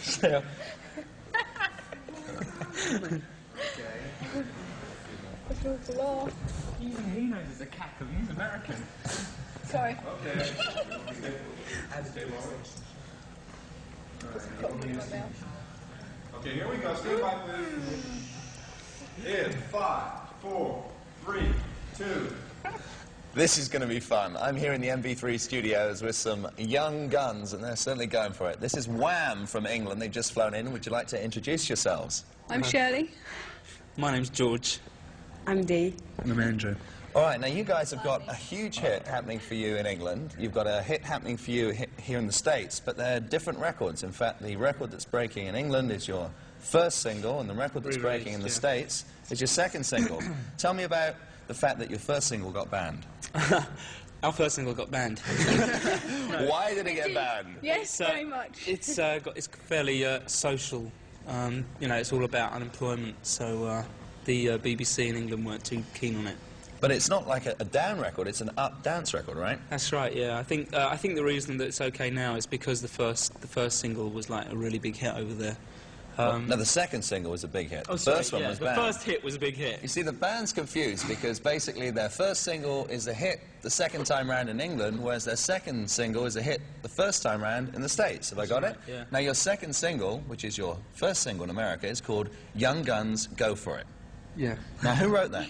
Stay up. Even he knows it's a cackle. He's American. Sorry. Okay. Okay, here we go. Stand by, please. In 5, 4, 3, 2. This is going to be fun. I'm here in the MV3 studios with some young guns, and they're certainly going for it. This is Wham from England. They've just flown in. Would you like to introduce yourselves? I'm Shirley. My name's George. I'm Dee. And I'm Andrew. All right, now you guys have got a huge hit happening for you in England. You've got a hit happening for you here in the States, but they're different records. In fact, the record that's breaking in England is your first single, and the record that's breaking in the States is your second single. Tell me about the fact that your first single got banned. Our first single got banned. Why did it get banned? Yes, very much. It's fairly social. You know, it's all about unemployment, so the BBC in England weren't too keen on it. But it's not like a down record, it's an up dance record, right? That's right, yeah. I think the reason that it's okay now is because the first single was like a really big hit over there. No, the second single was a big hit. The first one was banned. The first hit was a big hit. You see, the band's confused because basically their first single is a hit the second time round in England, whereas their second single is a hit the first time round in the States. Have I got it? Yeah. Now, your second single, which is your first single in America, is called Young Guns, Go For It. Yeah. Now, who wrote that?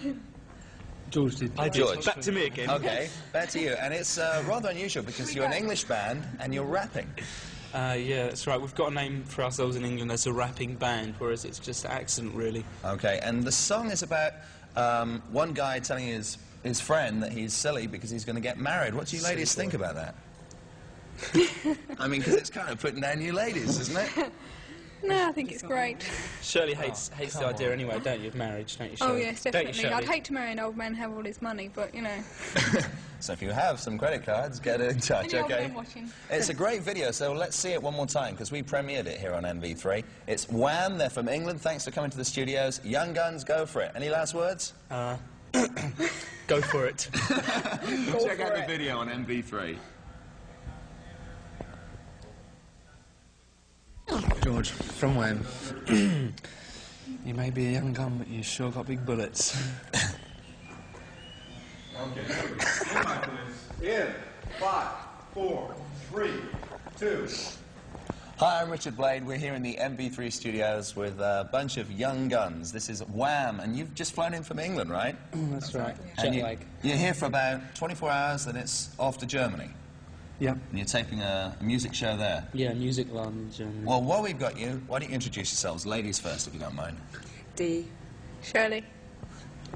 George did. George. Back to me again. Okay, back to you. And it's rather unusual because you're an English band and you're rapping. Yeah, that's right. We've got a name for ourselves in England as a rapping band, whereas it's just an accident, really. Okay, and the song is about one guy telling his friend that he's silly because he's going to get married. What do you ladies think about that? I mean, because it's kind of putting down you ladies, isn't it? No, I think it's great. Shirley hates the idea anyway, don't you, of marriage, don't you, Shirley? Oh, yes, definitely. Don't you, I'd hate to marry an old man and have all his money, but, you know. So if you have some credit cards, get in touch, Any old okay? man watching. It's a great video, so let's see it one more time, because we premiered it here on MV3. It's Wham, they're from England. Thanks for coming to the studios. Young Guns, go for it. Any last words? Go for it. Check out the video on MV3. George, from Wham. You may be a young gun, but you sure got big bullets. Okay. Stand by, please. In 5, 4, 3, 2. Hi, I'm Richard Blade. We're here in the MV3 studios with a bunch of young guns. This is Wham, and you've just flown in from England, right? That's right. And Jet lag. you're here for about 24 hours, then it's off to Germany. Yeah. And you're taping a music show there. Yeah, music land in Germany. Well, while we've got you, why don't you introduce yourselves? Ladies first, if you don't mind. Dee. Shirley.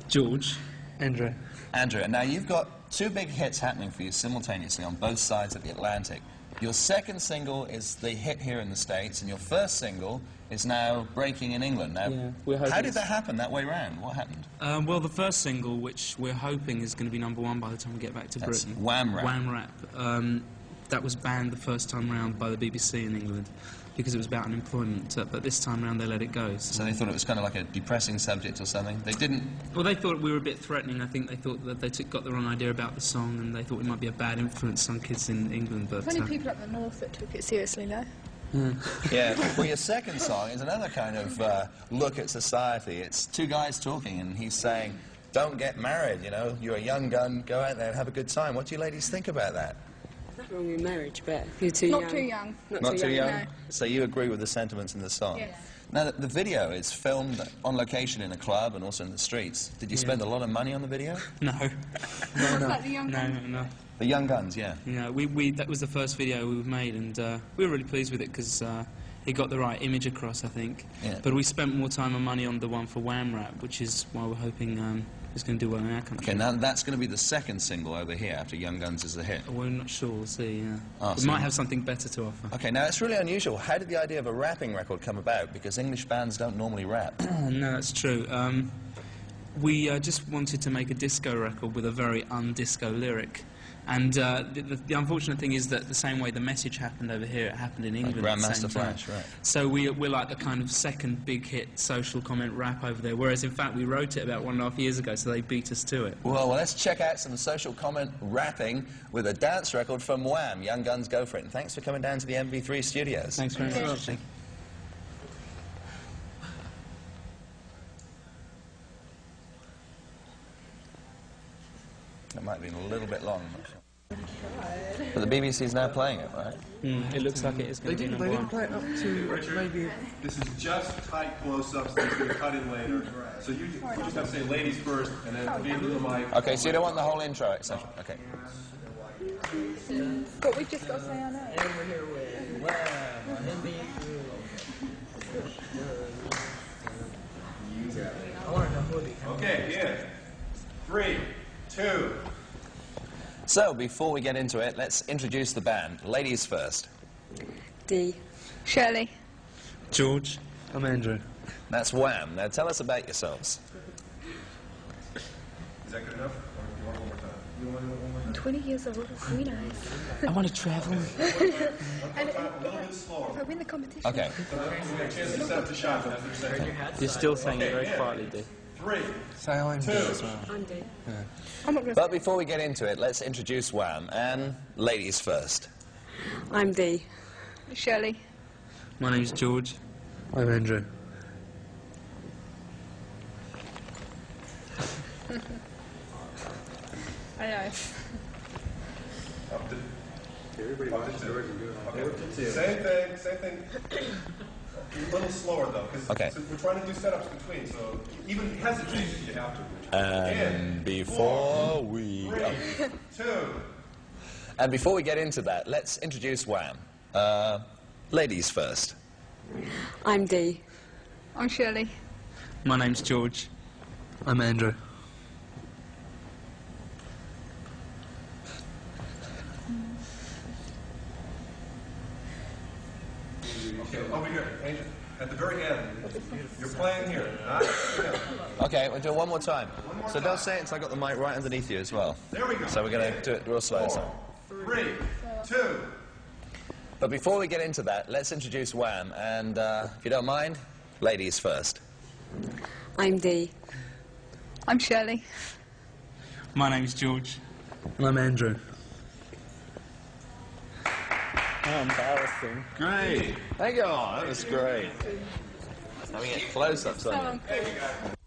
George. Andrew. Andrew, now you've got two big hits happening for you simultaneously on both sides of the Atlantic. Your second single is the hit here in the States, and your first single is now breaking in England. Now, yeah, how did that happen that way round? What happened? Well, the first single, which we're hoping is going to be #1 by the time we get back to That's Britain. Wham Rap. Wham Rap. That was banned the first time round by the BBC in England because it was about unemployment, but this time round they let it go. So they thought it was kind of like a depressing subject or something? They didn't... Well, they thought we were a bit threatening. I think they thought that they got the wrong idea about the song, and they thought we might be a bad influence on kids in England, but... There's only people up the north that took it seriously, though. Yeah, well, your second song is another kind of look at society. It's two guys talking, and he's saying, don't get married, you know, you're a young gun, go out there and have a good time. What do you ladies think about that? Nothing wrong with marriage, but you're too young. Not too young. Not too young? No. So you agree with the sentiments in the song? Yes. Now, the video is filmed on location in a club and also in the streets. Did you spend a lot of money on the video? No. What's that, the young guns? No. The Young Guns, yeah. Yeah, that was the first video we've made, and we were really pleased with it because it got the right image across, I think. Yeah. But we spent more time and money on the one for Wham Rap, which is why we're hoping it's going to do well in our country. Okay, now that's going to be the second single over here after Young Guns is a hit. We're not sure, we'll see, yeah. Oh, We so might have something better to offer. Okay, now it's really unusual. How did the idea of a rapping record come about? Because English bands don't normally rap. No, that's true. We just wanted to make a disco record with a very undisco lyric. And the unfortunate thing is that the same way the message happened over here, it happened in England at the same Grandmaster time. Flash, right. So we're like the kind of second big hit social comment rap over there, whereas in fact we wrote it about 1.5 years ago, so they beat us to it. Well, let's check out some social comment rapping with a dance record from Wham! Young Guns, go for it. And thanks for coming down to the MV3 studios. Thanks very much. That might have been a little bit long. But the BBC's now playing it, right? It looks like it is going to be number They one. didn't play it up to Richard, maybe... this is just tight close-ups that you're going to cut in later. So you just have to say ladies first, and then be into the mic. Okay, so you don't want the whole intro, etc. Okay. But we've just got to say our name. Okay, in 3, 2. So, before we get into it, let's introduce the band. Ladies first. D. Shirley. George. I'm Andrew. That's Wham! Now tell us about yourselves. Is that good enough? Or do you want one more time? You want one more time? 20 years old. Who knows? I want to travel. And A little bit slower. if I win the competition. Okay. So we get a chance to set up the shot. That's what you're saying. You're still saying it very quietly, D. 3. Say I'm D as well. I'm D. I'm not going to But before we get into it, let's introduce Wham! And ladies first. I'm D. Shirley. My name's George. I'm Andrew. I know. Up to two. Same thing. A little slower though, because Okay. we're trying to do setups between. So even hesitate if you have to. And before we... 3, 2. And before we get into that, let's introduce Wham! Ladies first. I'm D. I'm Shirley. My name's George. I'm Andrew. Okay, over here. Angel. At the very end. You're playing here. Not here. Okay, we'll do it one more time. more So time. don't say it until I got the mic right underneath you as well. There we go. So we're going to do it real slow. So. 3, 2. But before we get into that, let's introduce Wham! And if you don't mind, ladies first. I'm D. I'm Shirley. My name's George. And I'm Andrew. How embarrassing. Great. Thank you. That was great. Having it close-ups on you.